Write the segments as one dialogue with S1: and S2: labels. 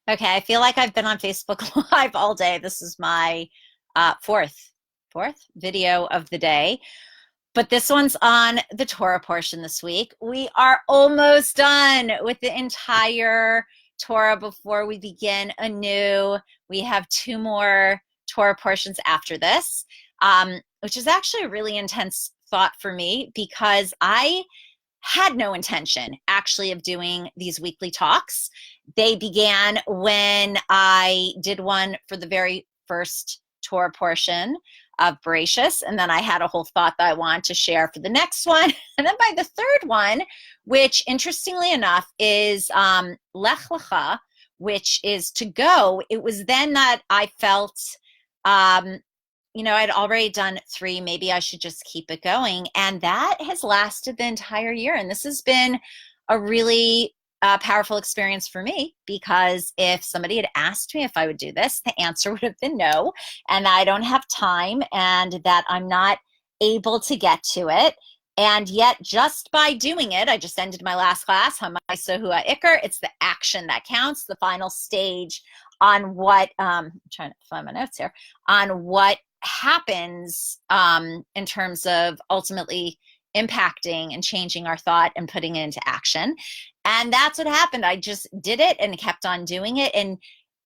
S1: Okay, I feel like I've been on Facebook Live all day. This is my fourth video of the day, but this one's on the Torah portion this week. We are almost done with the entire Torah before we begin anew. We have two more Torah portions after this, which is actually a really intense thought for me because I had no intention actually of doing these weekly talks. They began when I did one for the very first Torah portion of Bereshis, and then I had a whole thought that I wanted to share for the next one. And then by the third one, which interestingly enough is Lech Lecha, which is to go, it was then that I felt I'd already done three. Maybe I should just keep it going. And that has lasted the entire year. And this has been a really powerful experience for me because if somebody had asked me if I would do this, the answer would have been no. And I don't have time and that I'm not able to get to it. And yet, just by doing it, I just ended my last class, Hamaiso Hua Iker. It's the action that counts, the final stage on what, I'm trying to find my notes here, on what happens in terms of ultimately impacting and changing our thought and putting it into action. And that's what happened. I just did it and kept on doing it. And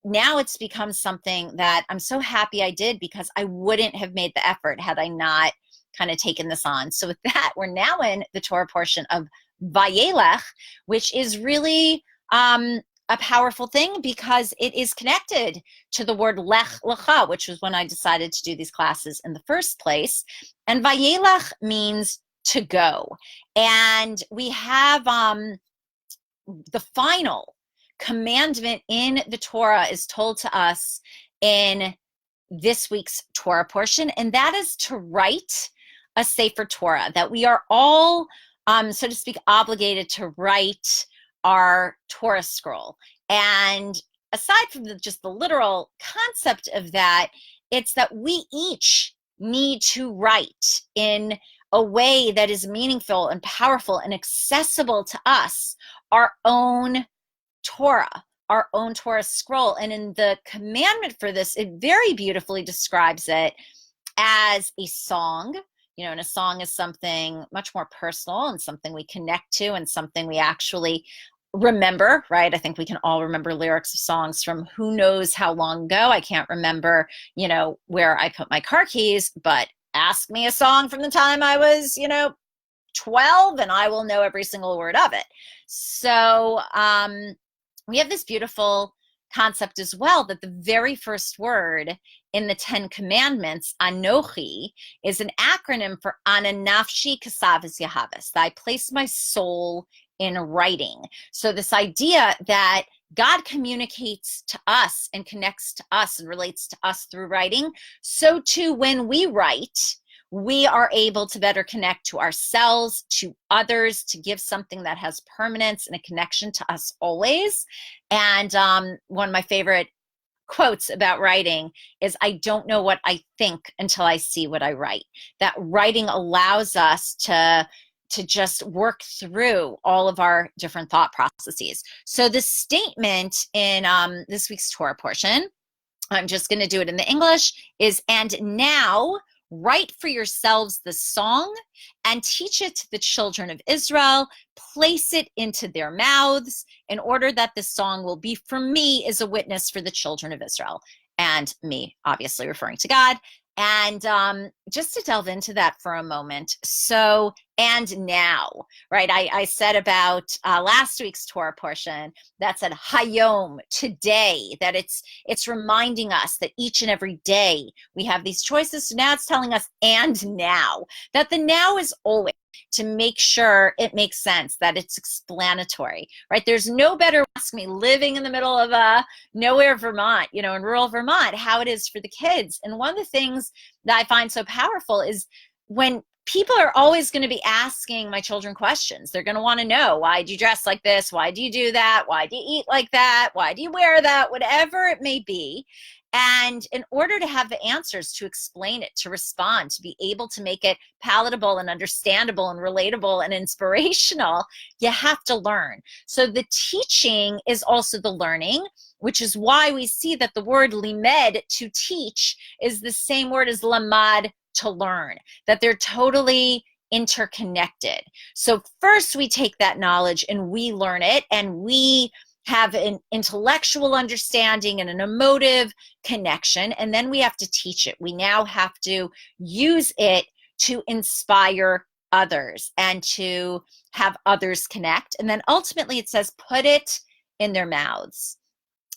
S1: now it's become something that I'm so happy I did because I wouldn't have made the effort had I not kind of taken this on. So with that, we're now in the Torah portion of Vayelech, which is really a powerful thing because it is connected to the word Lech Lecha, which was when I decided to do these classes in the first place. And Vayelech means to go. And we have the final commandment in the Torah is told to us in this week's Torah portion, and that is to write a Sefer Torah, that we are all, so to speak, obligated to write our Torah scroll. And aside from just the literal concept of that, it's that we each need to write in a way that is meaningful and powerful and accessible to us, our own Torah, our own Torah scroll. And in the commandment for this, it very beautifully describes it as a song. And a song is something much more personal and something we connect to and something we actually remember, right? I think we can all remember lyrics of songs from who knows how long ago. I can't remember, where I put my car keys, but ask me a song from the time I was, 12 and I will know every single word of it. So we have this beautiful concept as well that the very first word in the Ten Commandments, Anochi, is an acronym for Ananafshi Kasavis Yahavis, that I place my soul in writing. So this idea that God communicates to us and connects to us and relates to us through writing, so too when we write, we are able to better connect to ourselves, to others, to give something that has permanence and a connection to us always. And one of my favorite quotes about writing is, I don't know what I think until I see what I write. That writing allows us to just work through all of our different thought processes. So the statement in this week's Torah portion, I'm just going to do it in the English, is, and now write for yourselves the song and teach it to the children of Israel. Place it into their mouths in order that the song will be for me as a witness for the children of Israel. And me, obviously referring to God. And just to delve into that for a moment. So, and now, right? I said about last week's Torah portion that said Hayom, today, that it's reminding us that each and every day we have these choices. So now it's telling us, and now, that the now is always to make sure it makes sense, that it's explanatory, right? There's no better, ask me, living in the middle of nowhere, Vermont, in rural Vermont, how it is for the kids. And one of the things that I find so powerful is when people are always going to be asking my children questions. They're going to want to know, why do you dress like this? Why do you do that? Why do you eat like that? Why do you wear that? Whatever it may be. And in order to have the answers, to explain it, to respond, to be able to make it palatable and understandable and relatable and inspirational, you have to learn. So the teaching is also the learning, which is why we see that the word limed, to teach, is the same word as lamad, to learn, that they're totally interconnected. So first we take that knowledge and we learn it, and we have an intellectual understanding and an emotive connection, and then we have to teach it. We now have to use it to inspire others and to have others connect. And then ultimately it says, put it in their mouths.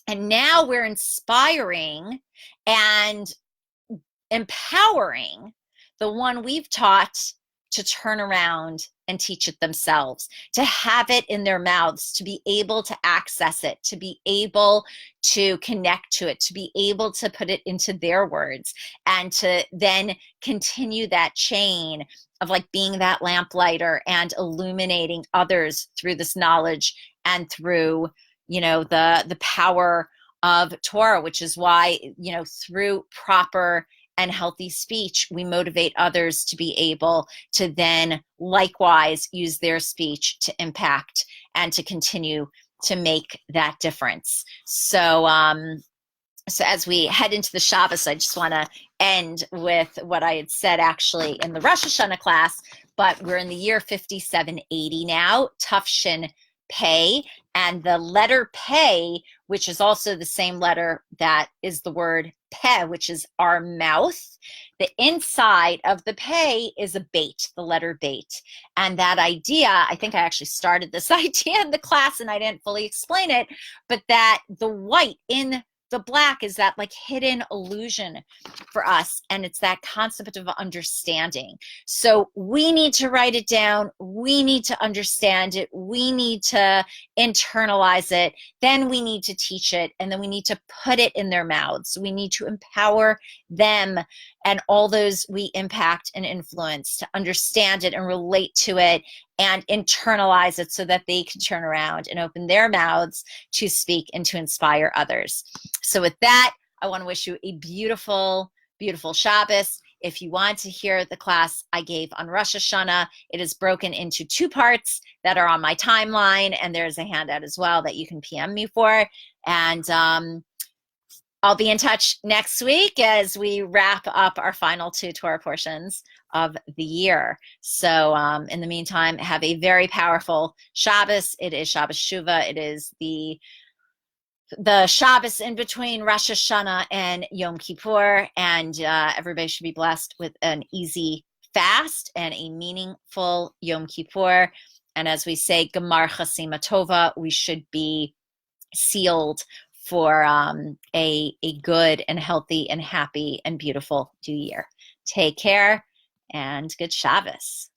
S1: And now we're inspiring and empowering the one we've taught to turn around and teach it themselves, to have it in their mouths, to be able to access it, to be able to connect to it, to be able to put it into their words, and to then continue that chain of like being that lamplighter and illuminating others through this knowledge and through, you know, the power of Torah, which is why, you know, through proper and healthy speech, we motivate others to be able to then likewise use their speech to impact and to continue to make that difference. So, so as we head into the Shabbos, I just want to end with what I had said actually in the Rosh Hashanah class, but we're in the year 5780 now, Tufshin Pei, and the letter Pei, which is also the same letter that is the word Peh, which is our mouth. The inside of the Pei is a bait, the letter bait. And that idea, I think I actually started this idea in the class and I didn't fully explain it, but that the white in the black is that like hidden illusion for us, and it's that concept of understanding. So we need to write it down, we need to understand it, we need to internalize it, then we need to teach it, and then we need to put it in their mouths. We need to empower them and all those we impact and influence to understand it and relate to it and internalize it so that they can turn around and open their mouths to speak and to inspire others. So with that, I want to wish you a beautiful, beautiful Shabbos. If you want to hear the class I gave on Rosh Hashanah, it is broken into 2 parts that are on my timeline, and there's a handout as well that you can PM me for. And I'll be in touch next week as we wrap up our final 2 Torah portions of the year. So in the meantime, have a very powerful Shabbos. It is Shabbos Shuvah. It is the Shabbos in between Rosh Hashanah and Yom Kippur, and everybody should be blessed with an easy fast and a meaningful Yom Kippur. And as we say, Gemar Chasima Tova, we should be sealed for a good and healthy and happy and beautiful new year. Take care and good Shabbos.